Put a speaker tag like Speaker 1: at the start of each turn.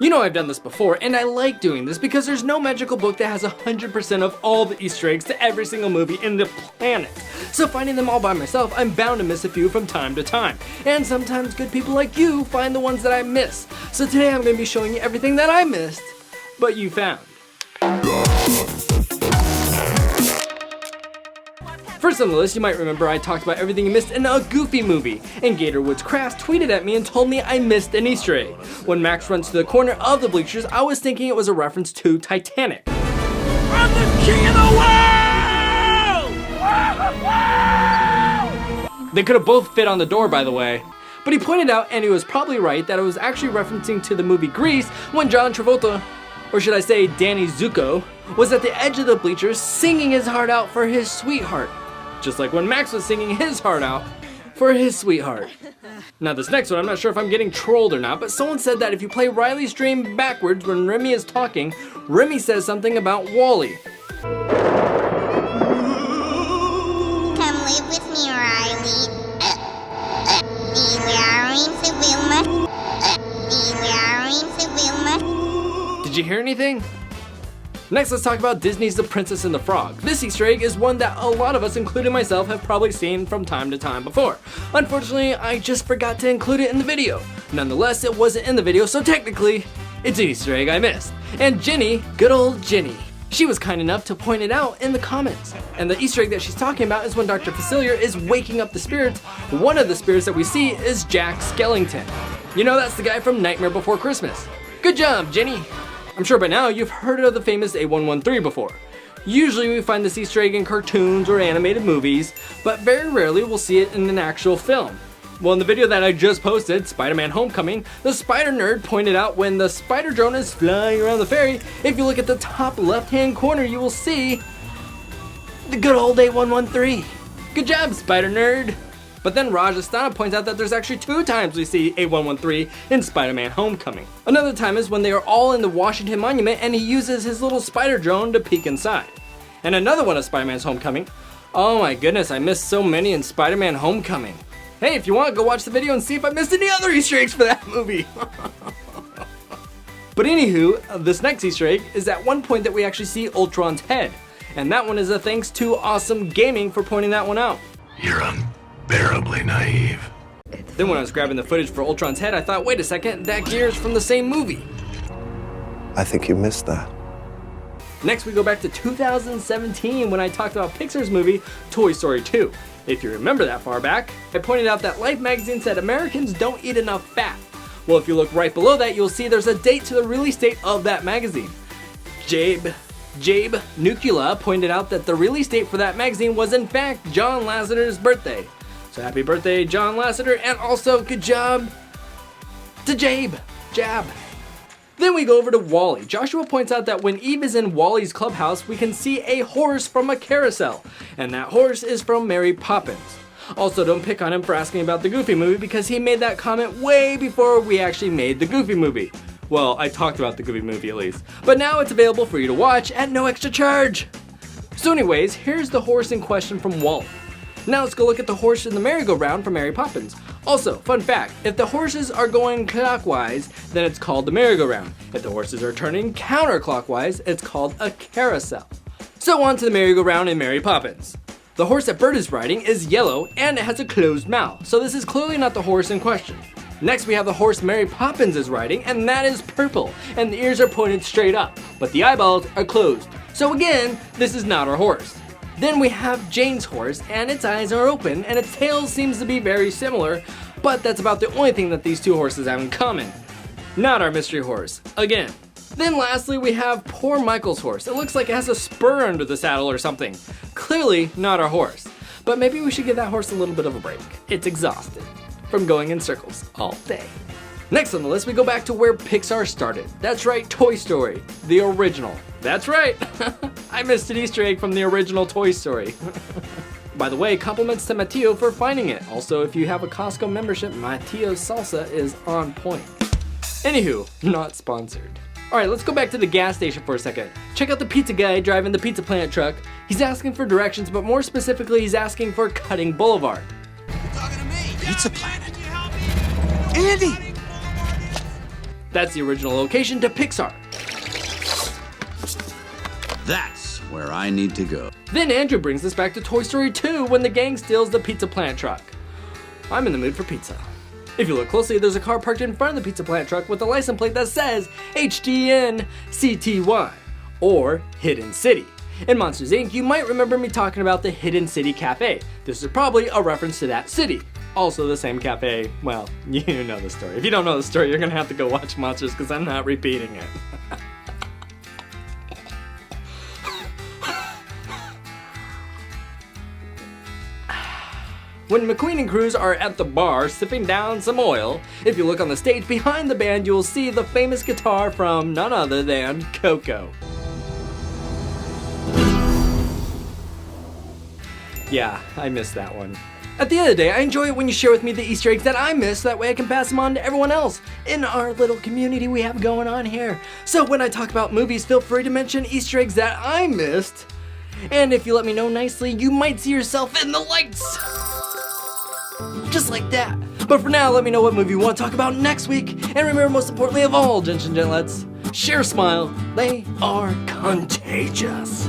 Speaker 1: You know I've done this before, and I like doing this because there's no magical book that has 100% of all the Easter eggs to every single movie in the planet. So finding them all by myself, I'm bound to miss a few from time to time. And sometimes good people like you find the ones that I miss. So today I'm going to be showing you everything that I missed, but you found. First on the list, you might remember I talked about everything you missed in a Goofy movie, and Gatorwoods Crafts tweeted at me and told me I missed an Easter egg. When Max runs to the corner of the bleachers, I was thinking it was a reference to Titanic.
Speaker 2: I'm the king of the world!
Speaker 1: They could have both fit on the door, by the way. But he pointed out, and he was probably right, that it was actually referencing to the movie Grease when John Travolta, or should I say Danny Zuko, was at the edge of the bleachers singing his heart out for his sweetheart. Just like when Max was singing his heart out for his sweetheart. Now this next one, I'm not sure if I'm getting trolled or not, but someone said that if you play Riley's dream backwards when Remy is talking, Remy says something about Wally.
Speaker 3: Come live with me, Riley.
Speaker 1: Did you hear anything? Next, let's talk about Disney's The Princess and the Frog. This Easter egg is one that a lot of us, including myself, have probably seen from time to time before. Unfortunately, I just forgot to include it in the video. Nonetheless, it wasn't in the video, so technically, it's an Easter egg I missed. And Ginny, good old Ginny, she was kind enough to point it out in the comments. And the Easter egg that she's talking about is when Dr. Facilier is waking up the spirits. One of the spirits that we see is Jack Skellington. You know, that's the guy from Nightmare Before Christmas. Good job, Ginny. I'm sure by now you've heard of the famous A113 before. Usually we find this Easter egg in cartoons or animated movies, but very rarely we'll see it in an actual film. Well, in the video that I just posted, Spider-Man Homecoming, the Spider Nerd pointed out when the spider drone is flying around the ferry, if you look at the top left-hand corner, you will see the good old A113. Good job, Spider Nerd. But then Raj Astana points out that there's actually 2 times we see A113 in Spider-Man Homecoming. Another time is when they are all in the Washington Monument and he uses his little spider drone to peek inside. And another one of Spider-Man's Homecoming. Oh my goodness, I missed so many in Spider-Man Homecoming. Hey, if you want, go watch the video and see if I missed any other Easter eggs for that movie. But anywho, this next Easter egg is at one point that we actually see Ultron's head. And that one is a thanks to Awesome Gaming for pointing that one out.
Speaker 2: You're unbearably naive.
Speaker 1: Then when I was grabbing the footage for Ultron's head, I thought, wait a second, that gear is from the same movie.
Speaker 4: I think you missed that.
Speaker 1: Next we go back to 2017 when I talked about Pixar's movie, Toy Story 2. If you remember that far back, I pointed out that Life magazine said Americans don't eat enough fat. Well, if you look right below that, you'll see there's a date to the release date of that magazine. Jabe Nucula pointed out that the release date for that magazine was in fact John Lasseter's birthday. So happy birthday, John Lasseter, and also good job to Jab. Then we go over to Wally. Joshua points out that when Eve is in Wally's clubhouse, we can see a horse from a carousel, and that horse is from Mary Poppins. Also, don't pick on him for asking about the Goofy movie because he made that comment way before we actually made the Goofy movie. Well, I talked about the Goofy movie at least. But now it's available for you to watch at no extra charge. So anyways, here's the horse in question from Wally. Now let's go look at the horse in the merry-go-round from Mary Poppins. Also, fun fact, if the horses are going clockwise, then it's called the merry-go-round. If the horses are turning counterclockwise, it's called a carousel. So on to the merry-go-round in Mary Poppins. The horse that Bert is riding is yellow and it has a closed mouth, so this is clearly not the horse in question. Next we have the horse Mary Poppins is riding, and that is purple, and the ears are pointed straight up, but the eyeballs are closed. So again, this is not our horse. Then we have Jane's horse, and its eyes are open, and its tail seems to be very similar, but that's about the only thing that these two horses have in common. Not our mystery horse, again. Then lastly, we have poor Michael's horse. It looks like it has a spur under the saddle or something. Clearly not our horse, but maybe we should give that horse a little bit of a break. It's exhausted from going in circles all day. Next on the list, we go back to where Pixar started. That's right, Toy Story, the original. That's right, I missed an Easter egg from the original Toy Story. By the way, compliments to Mateo for finding it. Also, if you have a Costco membership, Mateo's salsa is on point. Anywho, not sponsored. Alright, let's go back to the gas station for a second. Check out the pizza guy driving the Pizza Planet truck. He's asking for directions, but more specifically, he's asking for Cutting Boulevard.
Speaker 2: You're talking to me. Pizza Planet. Andy!
Speaker 1: That's the original location to Pixar.
Speaker 5: That's where I need to go.
Speaker 1: Then Andrew brings us back to Toy Story 2 when the gang steals the pizza plant truck. I'm in the mood for pizza. If you look closely, there's a car parked in front of the pizza plant truck with a license plate that says HDNCTY, or Hidden City. In Monsters Inc., you might remember me talking about the Hidden City Cafe. This is probably a reference to that city. Also the same cafe, well, you know the story. If you don't know the story, you're gonna have to go watch Monsters because I'm not repeating it. When McQueen and Cruz are at the bar sipping down some oil, if you look on the stage behind the band, you will see the famous guitar from none other than Coco. Yeah, I missed that one. At the end of the day, I enjoy it when you share with me the Easter eggs that I missed, that way I can pass them on to everyone else in our little community we have going on here. So when I talk about movies, feel free to mention Easter eggs that I missed. And if you let me know nicely, you might see yourself in the lights. Just like that. But for now, let me know what movie you want to talk about next week. And remember, most importantly of all, gents and gentlettes, share a smile. They are contagious.